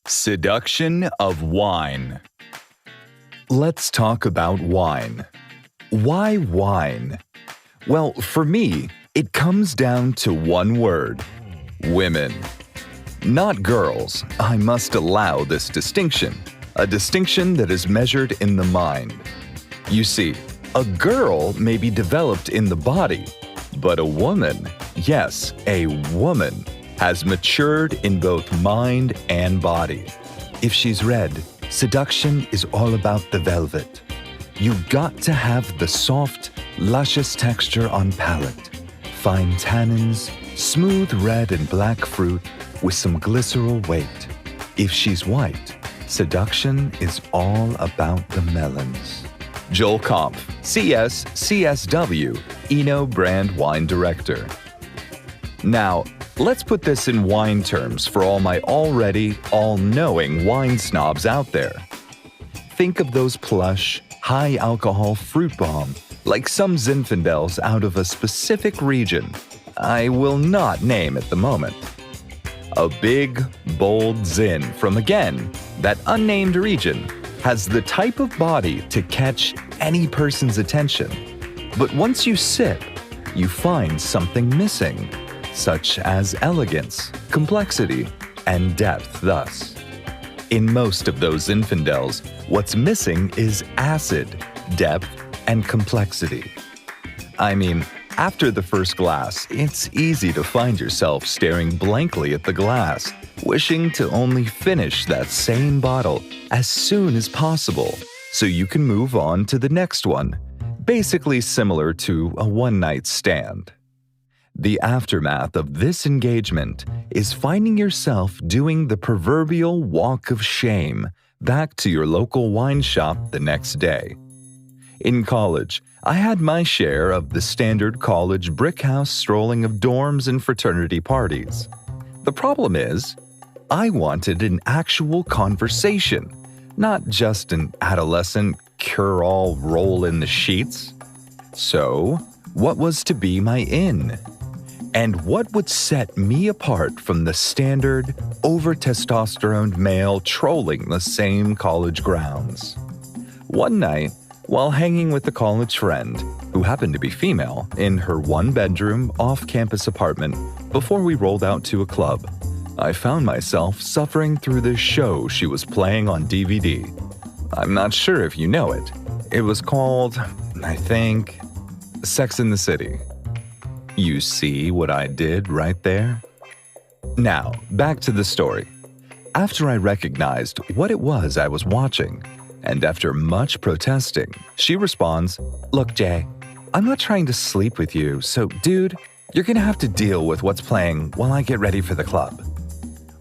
Seduction of wine. Let's talk about wine. Why wine? Well, for me, it comes down to one word: women. Not girls. I must allow this distinction, a distinction that is measured in the mind. You see, a girl may be developed in the body, but a woman, yes, a woman, has matured in both mind and body. If she's red, seduction is all about the velvet. You got to have the soft, luscious texture on palate, fine tannins, smooth red and black fruit with some glycerol weight. If she's white, seduction is all about the melons. Joel Kampf, CS, CSW, Eno Brand Wine Director. Now, let's put this in wine terms for all my already all-knowing wine snobs out there. Think of those plush, high-alcohol fruit bomb, like some Zinfandels out of a specific region. I will not name at the moment. A big, bold Zin from, again, that unnamed region has the type of body to catch any person's attention. But once you sip, you find something missing, such as elegance, complexity, and depth thus. In most of those Zinfandels, what's missing is acid, depth, and complexity. I mean, after the first glass, it's easy to find yourself staring blankly at the glass, wishing to only finish that same bottle as soon as possible so you can move on to the next one, basically similar to a one-night stand. The aftermath of this engagement is finding yourself doing the proverbial walk of shame back to your local wine shop the next day. In college, I had my share of the standard college brick house strolling of dorms and fraternity parties. The problem is, I wanted an actual conversation, not just an adolescent cure-all roll in the sheets. So, what was to be my in? And what would set me apart from the standard, over-testosteroned male trolling the same college grounds? One night, while hanging with a college friend, who happened to be female, in her one-bedroom, off-campus apartment before we rolled out to a club, I found myself suffering through this show she was playing on DVD. I'm not sure if you know it. It was called, I think, Sex and the City. You see what I did right there? Now, back to the story. After I recognized what it was I was watching, and after much protesting, she responds, "Look, Jay, I'm not trying to sleep with you, so dude, you're gonna have to deal with what's playing while I get ready for the club."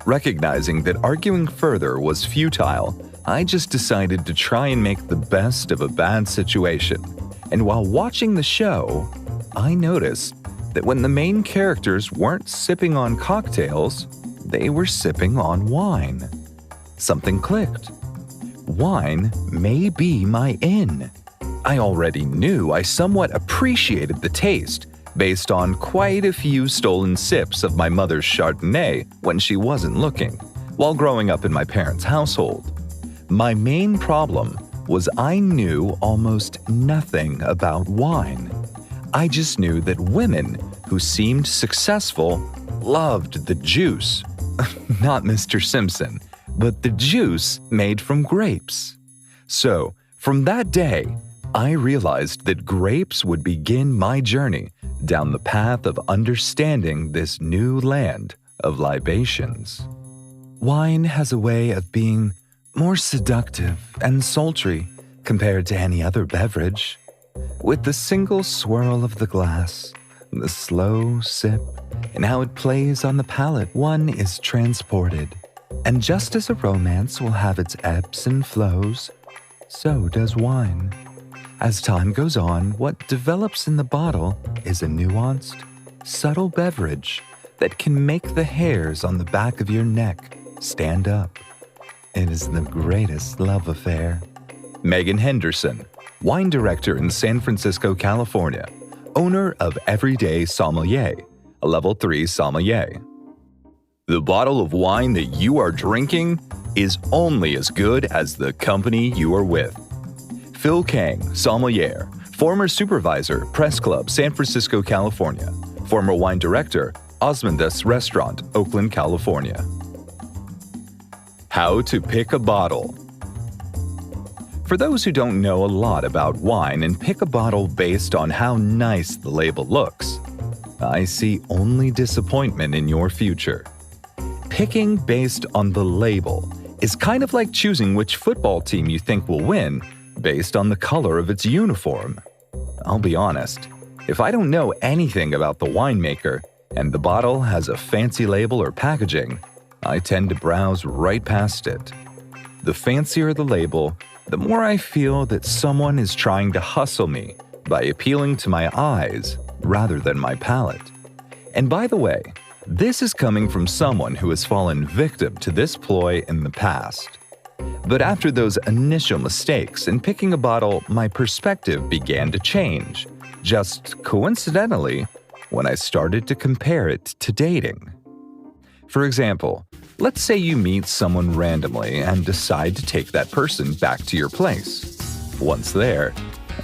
Recognizing that arguing further was futile, I just decided to try and make the best of a bad situation. And while watching the show, I noticed that when the main characters weren't sipping on cocktails, they were sipping on wine. Something clicked. Wine may be my in. I already knew I somewhat appreciated the taste based on quite a few stolen sips of my mother's Chardonnay when she wasn't looking, while growing up in my parents' household. My main problem was I knew almost nothing about wine. I just knew that women who seemed successful loved the juice. Not Mr. Simpson, but the juice made from grapes. So, from that day, I realized that grapes would begin my journey down the path of understanding this new land of libations. Wine has a way of being more seductive and sultry compared to any other beverage. With the single swirl of the glass, the slow sip, and how it plays on the palate, one is transported. And just as a romance will have its ebbs and flows, so does wine. As time goes on, what develops in the bottle is a nuanced, subtle beverage that can make the hairs on the back of your neck stand up. It is the greatest love affair. Megan Henderson, wine director in San Francisco, California, owner of Everyday Sommelier, a level 3 sommelier. The bottle of wine that you are drinking is only as good as the company you are with. Phil Kang, sommelier, former supervisor, Press Club, San Francisco, California. Former wine director, Osmondus Restaurant, Oakland, California. How to pick a bottle. For those who don't know a lot about wine and pick a bottle based on how nice the label looks, I see only disappointment in your future. Picking based on the label is kind of like choosing which football team you think will win based on the color of its uniform. I'll be honest, if I don't know anything about the winemaker and the bottle has a fancy label or packaging, I tend to browse right past it. The fancier the label, the more I feel that someone is trying to hustle me by appealing to my eyes rather than my palate. And by the way, this is coming from someone who has fallen victim to this ploy in the past. But after those initial mistakes in picking a bottle, my perspective began to change, just coincidentally, when I started to compare it to dating. For example, let's say you meet someone randomly and decide to take that person back to your place. Once there,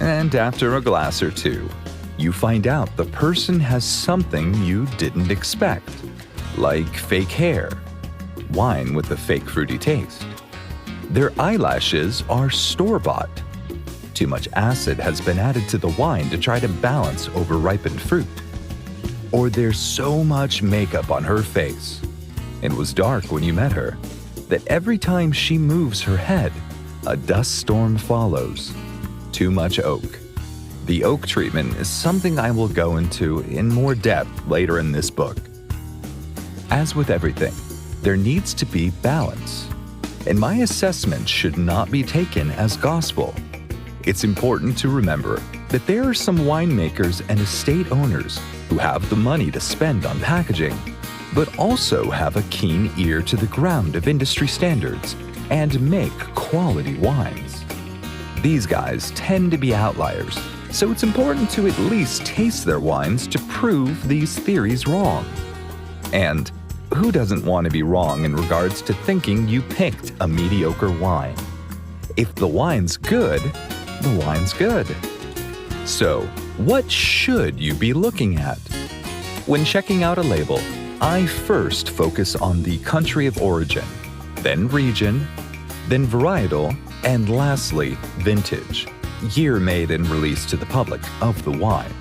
and after a glass or two, you find out the person has something you didn't expect, like fake hair, wine with a fake fruity taste. Their eyelashes are store-bought. Too much acid has been added to the wine to try to balance over-ripened fruit. Or there's so much makeup on her face. It was dark when you met her, that every time she moves her head, a dust storm follows. Too much oak. The oak treatment is something I will go into in more depth later in this book. As with everything, there needs to be balance, and my assessment should not be taken as gospel. It's important to remember that there are some winemakers and estate owners who have the money to spend on packaging, but also have a keen ear to the ground of industry standards and make quality wines. These guys tend to be outliers, so it's important to at least taste their wines to prove these theories wrong. And who doesn't want to be wrong in regards to thinking you picked a mediocre wine? If the wine's good, the wine's good. So, what should you be looking at? When checking out a label, I first focus on the country of origin, then region, then varietal, and lastly, vintage, year made and released to the public of the wine.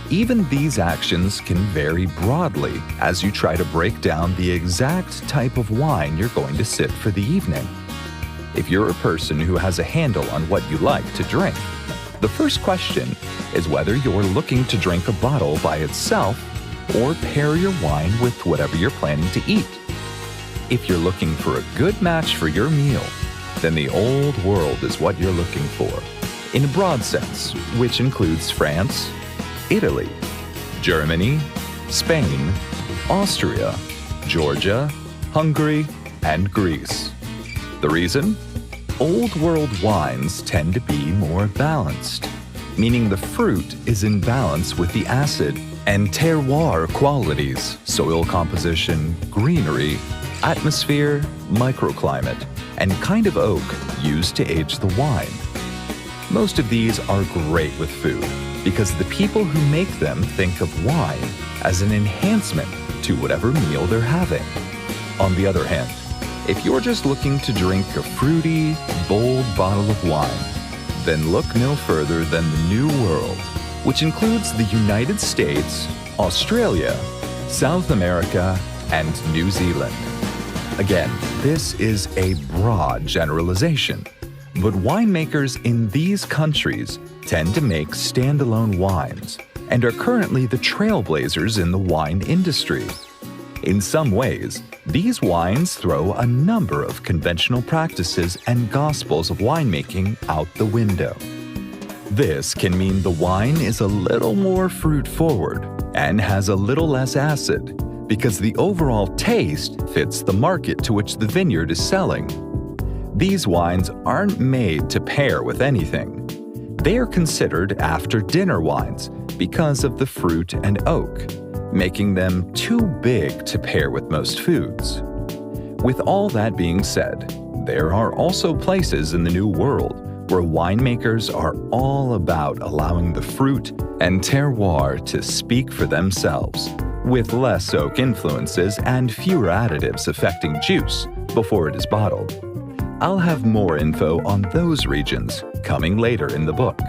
Even these actions can vary broadly as you try to break down the exact type of wine you're going to sip for the evening. If you're a person who has a handle on what you like to drink, the first question is whether you're looking to drink a bottle by itself or pair your wine with whatever you're planning to eat. If you're looking for a good match for your meal, then the old world is what you're looking for, in a broad sense, which includes France, Italy, Germany, Spain, Austria, Georgia, Hungary, and Greece. The reason? Old world wines tend to be more balanced, meaning the fruit is in balance with the acid and terroir qualities, soil composition, greenery, atmosphere, microclimate, and kind of oak used to age the wine. Most of these are great with food because the people who make them think of wine as an enhancement to whatever meal they're having. On the other hand, if you're just looking to drink a fruity, bold bottle of wine, then look no further than the New World, which includes the United States, Australia, South America, and New Zealand. Again, this is a broad generalization, but winemakers in these countries tend to make standalone wines and are currently the trailblazers in the wine industry. In some ways, these wines throw a number of conventional practices and gospels of winemaking out the window. This can mean the wine is a little more fruit-forward and has a little less acid because the overall taste fits the market to which the vineyard is selling. These wines aren't made to pair with anything. They are considered after-dinner wines because of the fruit and oak, making them too big to pair with most foods. With all that being said, there are also places in the New World where winemakers are all about allowing the fruit and terroir to speak for themselves, with less oak influences and fewer additives affecting juice before it is bottled. I'll have more info on those regions coming later in the book.